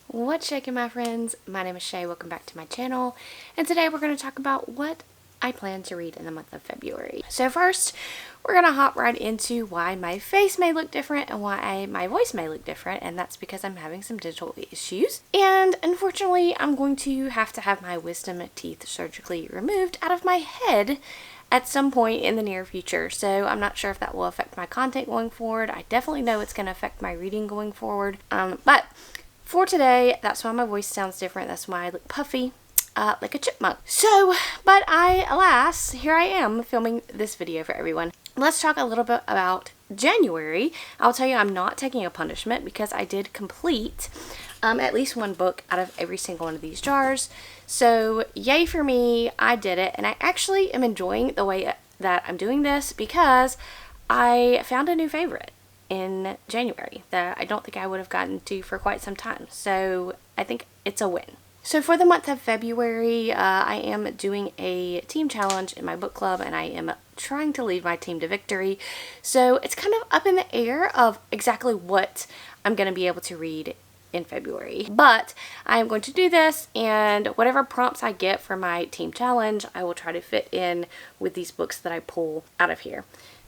What's shaking, my friends? My name is Shay. Welcome back to my channel, and today we're going to talk about what I plan to read in the month of February. So first, we're going to hop right into why my face may look different and why my voice may look different, and that's because I'm having some dental issues. And unfortunately, I'm going to have my wisdom teeth surgically removed out of my head at some point in the near future. So I'm not sure if that will affect my content going forward. I definitely know it's going to affect my reading going forward. But for today, that's why my voice sounds different. That's why I look puffy, like a chipmunk. So, but alas, here I am filming this video for everyone. Let's talk a little bit about January. I'll tell you, I'm not taking a punishment because I did complete at least one book out of every single one of these jars. So yay for me, I did it. And I actually am enjoying the way that I'm doing this because I found a new favorite in January that I don't think I would have gotten to for quite some time. So I think it's a win. So for the month of February, I am doing a team challenge in my book club, and I am trying to lead my team to victory. So it's kind of up in the air of exactly what I'm going to be able to read in February. But I am going to do this, and whatever prompts I get for my team challenge, I will try to fit in with these books that I pull out of here.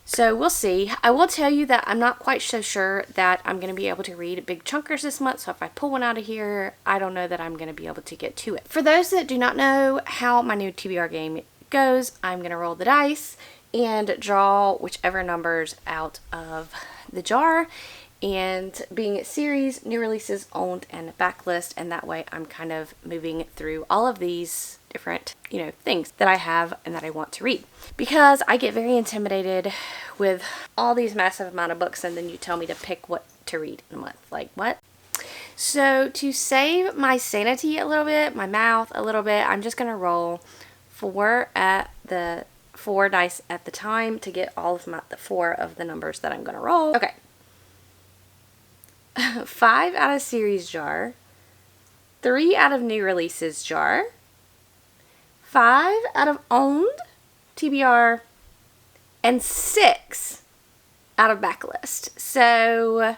So we'll see. I will tell you that I'm not quite so sure that I'm going to be able to read big chunkers this month. So if I pull one out of here, I don't know that I'm going to be able to get to it. For those that do not know how my new TBR game goes, I'm going to roll the dice and draw whichever numbers out of the jar. And being series, new releases, owned, and backlist, and that way I'm kind of moving through all of these different, things that I have and that I want to read. Because I get very intimidated with all these massive amount of books, and then you tell me to pick what to read in a month. Like, what? So to save my sanity a little bit, my mouth a little bit, I'm just going to roll 4 dice at the time to get all of the 4 of the numbers that I'm going to roll. Okay. 5 out of series jar, 3 out of new releases jar, 5 out of owned TBR, and 6 out of backlist. So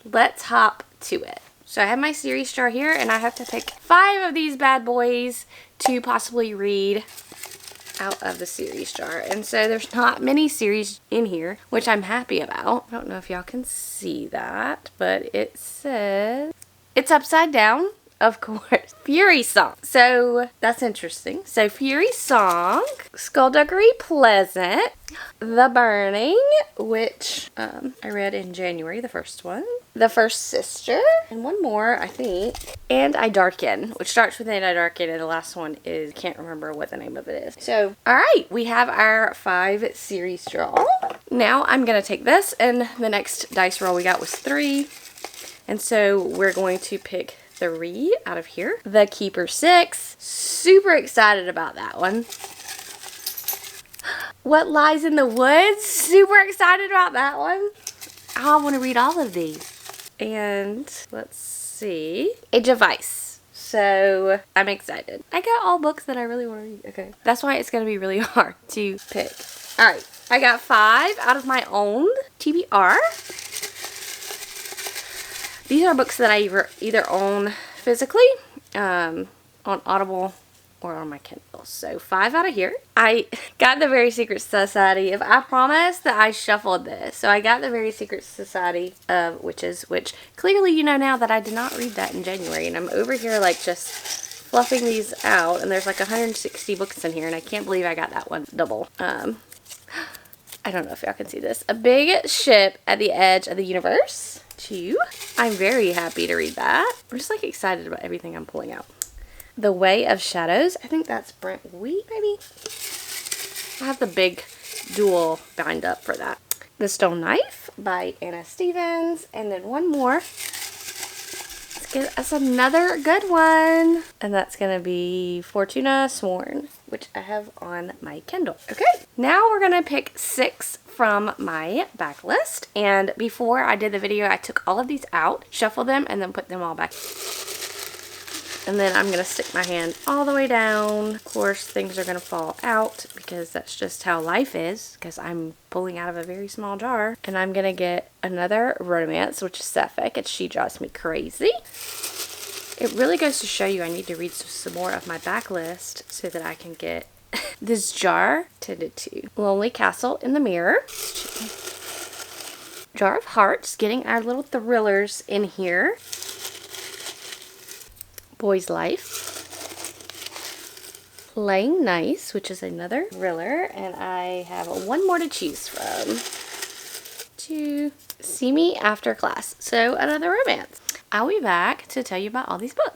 let's hop to it. So I have my series jar here, and I have to pick 5 of these bad boys to possibly read out of the series jar. And so there's not many series in here, which I'm happy about. I don't know if y'all can see that, but it says it's upside down, of course. Fury Song. So that's interesting. So Fury Song, Skullduggery Pleasant, The Burning, which I read in January, the first one. The First Sister, and one more, I think. And I Darken, which starts with an I Darken, and the last one is, can't remember what the name of it is. So, alright, we have our 5 series draw. Now I'm going to take this, and the next dice roll we got was 3. And so we're going to pick 3 out of here. The Keeper 6. Super excited about that one. What Lies in the Woods. Super excited about that one. I want to read all of these. And let's see. Age of Ice. So I'm excited. I got all books that I really want to read. Okay. That's why it's going to be really hard to pick. Alright. I got 5 out of my own TBR. These are books that I either own physically, on Audible, or on my Kindle. So 5 out of here. I got the Very Secret Society. If I promise that I shuffled this. So I got the Very Secret Society of Witches, which clearly you know now that I did not read that in January. And I'm over here like just fluffing these out. And there's like 160 books in here. And I can't believe I got that one double. I don't know if y'all can see this. A Big Ship at the Edge of the Universe. 2. I'm very happy to read that. I'm just like excited about everything I'm pulling out. The Way of Shadows. I think that's Brent Wheat, maybe? I have the big dual bind up for that. The Stone Knife by Anna Stevens. And then one more. Let's get us another good one. And that's going to be Fortuna Sworn, which I have on my Kindle. Okay, now we're going to pick 6 from my backlist. And before I did the video, I took all of these out, shuffled them, and then put them all back. And then I'm going to stick my hand all the way down. Of course, things are going to fall out because that's just how life is, because I'm pulling out of a very small jar. And I'm going to get another romance, which is Sapphic, and she drives me crazy. It really goes to show you I need to read some more of my backlist so that I can get this jar tended to. Lonely Castle in the Mirror. Jar of Hearts, getting our little thrillers in here. Boy's Life. Playing Nice, which is another thriller, and I have one more to choose from. To See Me After Class, so another romance. I'll be back to tell you about all these books.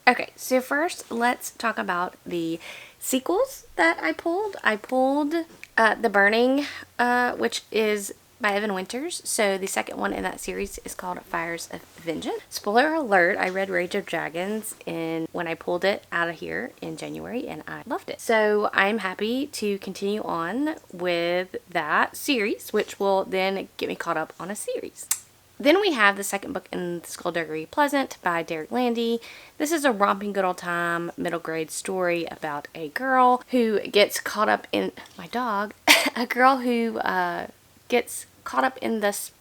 Okay, so first let's talk about the sequels that I pulled. I pulled The Burning, which is by Evan Winters. So the second one in that series is called Fires of Vengeance. Spoiler alert, I read Rage of Dragons when I pulled it out of here in January, and I loved it. So I'm happy to continue on with that series, which will then get me caught up on a series. Then we have the second book in Skullduggery Pleasant by Derek Landy. This is a romping good old time middle grade story about a girl who gets caught up in, my dog, a girl who gets caught up in this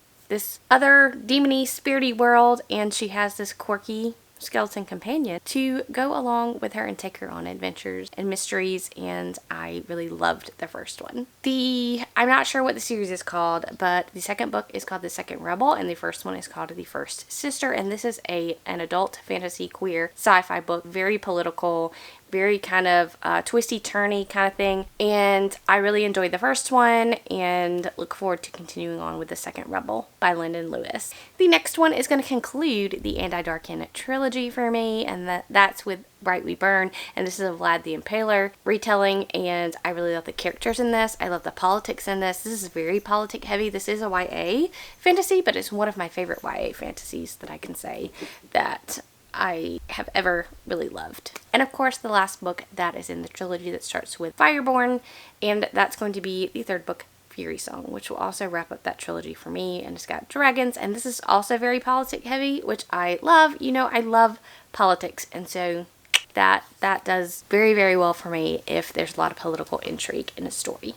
other demony spirity world, and she has this quirky skeleton companion to go along with her and take her on adventures and mysteries, and I really loved the first one. I'm not sure what the series is called, but the second book is called The Second Rebel, and the first one is called The First Sister, and this is an adult fantasy queer sci-fi book, very political, very kind of twisty-turny kind of thing, and I really enjoyed the first one and look forward to continuing on with The Second Rebel by Lyndon Lewis. The next one is going to conclude the Anti-Darkin trilogy for me, and that's with Bright We Burn, and this is a Vlad the Impaler retelling, and I really love the characters in this. I love the politics in this. This is very politic heavy. This is a YA fantasy, but it's one of my favorite YA fantasies that I can say that I have ever really loved. And of course, the last book that is in the trilogy that starts with Fireborn, and that's going to be the third book, Fury Song, which will also wrap up that trilogy for me, and it's got dragons, and this is also very politic heavy, which I love. You know, I love politics, and so that does very, very well for me if there's a lot of political intrigue in a story.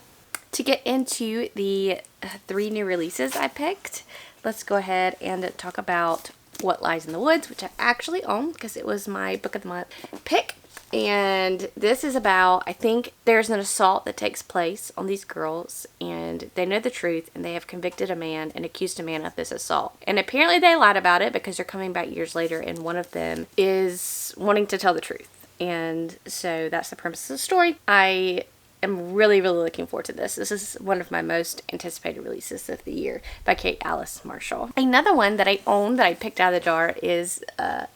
To get into the 3 new releases I picked, let's go ahead and talk about What Lies in the Woods, which I actually own because it was my book of the month pick. And this is about, I think there's an assault that takes place on these girls, and they know the truth, and they have convicted a man and accused a man of this assault. And apparently they lied about it because they're coming back years later, and one of them is wanting to tell the truth. And so that's the premise of the story. I am really, really looking forward to this. This is one of my most anticipated releases of the year by Kate Alice Marshall. Another one that I own that I picked out of the jar is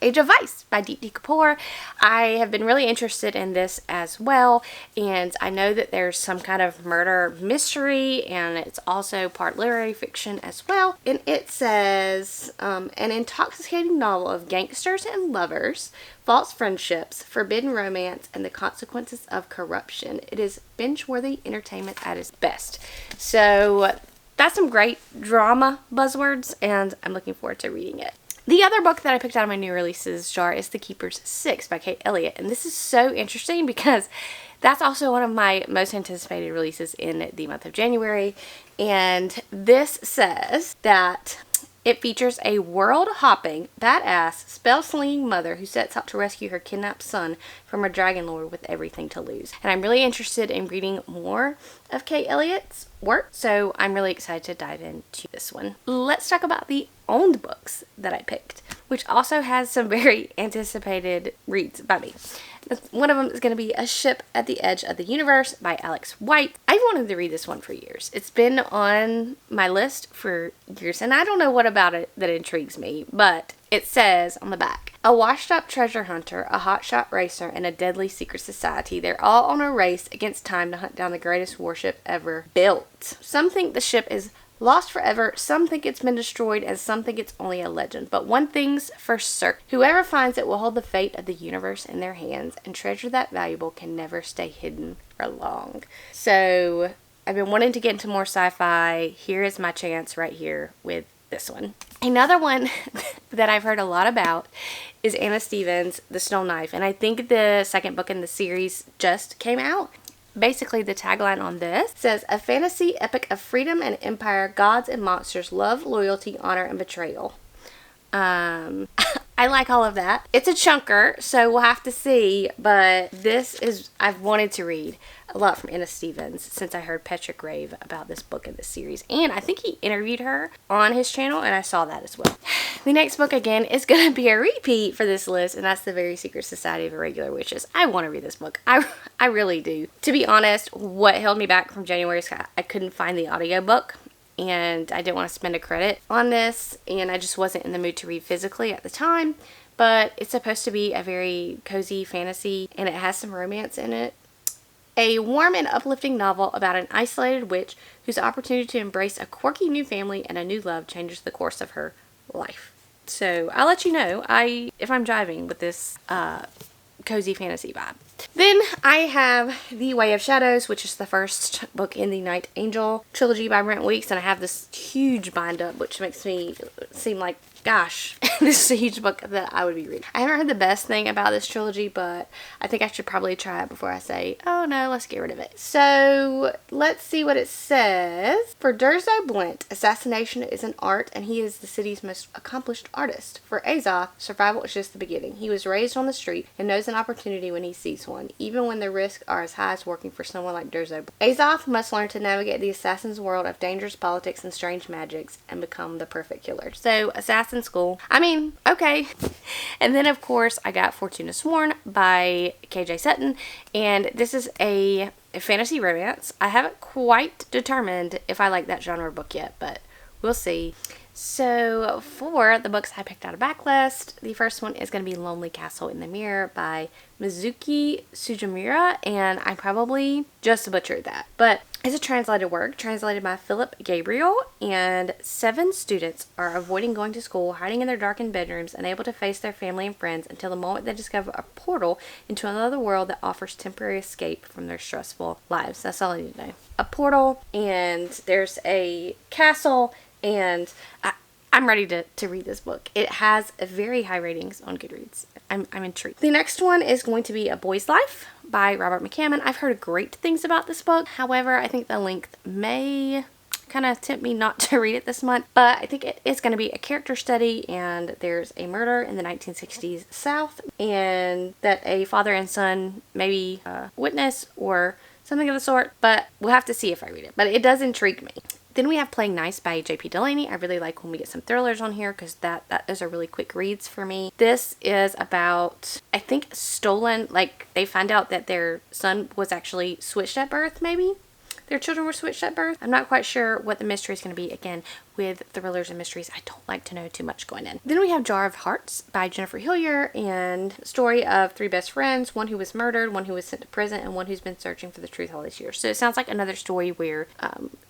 Age of Vice by Deepti Kapoor. I have been really interested in this as well, and I know that there's some kind of murder mystery, and it's also part literary fiction as well. And it says, an intoxicating novel of gangsters and lovers, false friendships, forbidden romance, and the consequences of corruption. It is binge-worthy entertainment at its best. So that's some great drama buzzwords, and I'm looking forward to reading it. The other book that I picked out of my new releases jar is The Keeper's Six by Kate Elliott, and this is so interesting because that's also one of my most anticipated releases in the month of January, and this says that it features a world-hopping, badass, spell-slinging mother who sets out to rescue her kidnapped son from a dragon lord with everything to lose. And I'm really interested in reading more of Kate Elliott's work, so I'm really excited to dive into this one. Let's talk about the owned books that I picked, which also has some very anticipated reads by me. One of them is going to be A Ship at the Edge of the Universe by Alex White. I've wanted to read this one for years. It's been on my list for years, and I don't know what about it that intrigues me, but it says on the back, a washed-up treasure hunter, a hotshot racer, and a deadly secret society. They're all on a race against time to hunt down the greatest warship ever built. Some think the ship is lost forever, some think it's been destroyed, and some think it's only a legend. But one thing's for certain, whoever finds it will hold the fate of the universe in their hands, and treasure that valuable can never stay hidden for long. So I've been wanting to get into more sci-fi. Here is my chance right here with this one. Another one that I've heard a lot about is Anna Stevens' The Snow Knife, and I think the second book in the series just came out. Basically, the tagline on this says, a fantasy epic of freedom and empire, gods and monsters, love, loyalty, honor, and betrayal. I like all of that. It's a chunker, so we'll have to see, but this is, I've wanted to read a lot from Anna Stevens since I heard Patrick rave about this book in this series, and I think he interviewed her on his channel, and I saw that as well. The next book, again, is going to be a repeat for this list, and that's The Very Secret Society of Irregular Wishes. I want to read this book. I really do. To be honest, what held me back from January is I couldn't find the audiobook, and I didn't want to spend a credit on this, and I just wasn't in the mood to read physically at the time. But it's supposed to be a very cozy fantasy, and it has some romance in it. A warm and uplifting novel about an isolated witch whose opportunity to embrace a quirky new family and a new love changes the course of her life. So I'll let you know if I'm jiving with this cozy fantasy vibe. Then I have The Way of Shadows, which is the first book in the Night Angel trilogy by Brent Weeks, and I have this huge bind up, which makes me seem like, gosh, this is a huge book that I would be reading. I haven't heard the best thing about this trilogy, but I think I should probably try it before I say, oh no, let's get rid of it. So let's see what it says. For Durzo Blint, assassination is an art, and he is the city's most accomplished artist. For Azoth, survival is just the beginning. He was raised on the street and knows an opportunity when he sees one, even when the risks are as high as working for someone like Durzo. Azoth must learn to navigate the assassin's world of dangerous politics and strange magics and become the perfect killer. So, Assassin School. I mean, okay. And then, of course, I got Fortuna Sworn by KJ Sutton, and this is a fantasy romance. I haven't quite determined if I like that genre book yet, but we'll see. So for the books I picked out of backlist, the first one is going to be Lonely Castle in the Mirror by Mizuki Sujimura, and I probably just butchered that, but it's a translated work, translated by Philip Gabriel, and 7 students are avoiding going to school, hiding in their darkened bedrooms, unable to face their family and friends until the moment they discover a portal into another world that offers temporary escape from their stressful lives. That's all I need to know. A portal, and there's a castle, and I'm ready to read this book. It has very high ratings on Goodreads. I'm intrigued. The next one is going to be A Boy's Life by Robert McCammon. I've heard great things about this book. However, I think the length may kind of tempt me not to read it this month, but I think it is going to be a character study, and there's a murder in the 1960s South, and that a father and son maybe witness or something of the sort, but we'll have to see if I read it. But it does intrigue me. Then we have Playing Nice by J.P. Delaney. I really like when we get some thrillers on here because those are really quick reads for me. This is about, I think, stolen, like they find out that their son was actually switched at birth, maybe? Their children were switched at birth. I'm not quite sure what the mystery is going to be. Again, with thrillers and mysteries, I don't like to know too much going in. Then we have Jar of Hearts by Jennifer Hillier, and story of 3 best friends, one who was murdered, one who was sent to prison, and one who's been searching for the truth all these years. So it sounds like another story where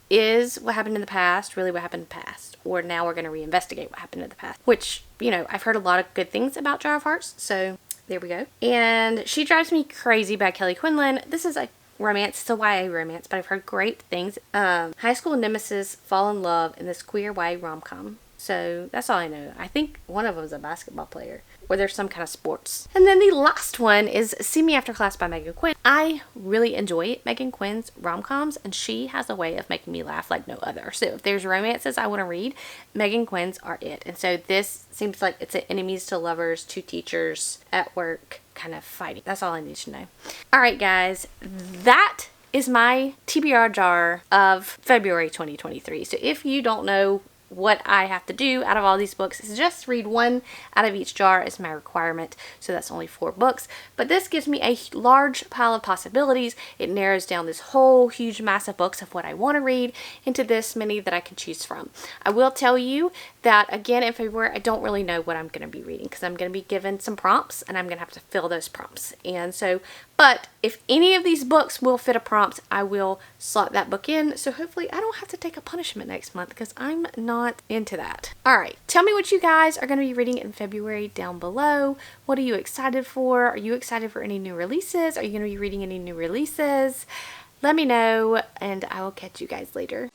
is what happened in the past really what happened in the past, or now we're going to reinvestigate what happened in the past, which, you know, I've heard a lot of good things about Jar of Hearts, so there we go. And She Drives Me Crazy by Kelly Quinlan. This is a romance. It's a YA romance, but I've heard great things. High school nemesis fall in love in this queer YA rom-com. So that's all I know. I think one of them is a basketball player, or there's some kind of sports. And then the last one is See Me After Class by Megan Quinn. I really enjoy Megan Quinn's rom-coms, and she has a way of making me laugh like no other. So if there's romances I want to read, Megan Quinn's are it. And so this seems like it's an enemies to lovers, 2 teachers at work kind of fighting. That's all I need to know. Alright guys, that is my TBR jar of February 2023. So if you don't know what I have to do out of all these books is just read 1 out of each jar is my requirement, so that's only 4 books, but this gives me a large pile of possibilities. It narrows down this whole huge mass of books of what I want to read into this many that I can choose from. I will tell you that again in February I don't really know what I'm going to be reading because I'm going to be given some prompts and I'm going to have to fill those prompts, and so but if any of these books will fit a prompt, I will slot that book in, so hopefully I don't have to take a punishment next month because I'm not into that. Alright, tell me what you guys are going to be reading in February down below. What are you excited for? Are you excited for any new releases? Are you going to be reading any new releases? Let me know, and I will catch you guys later.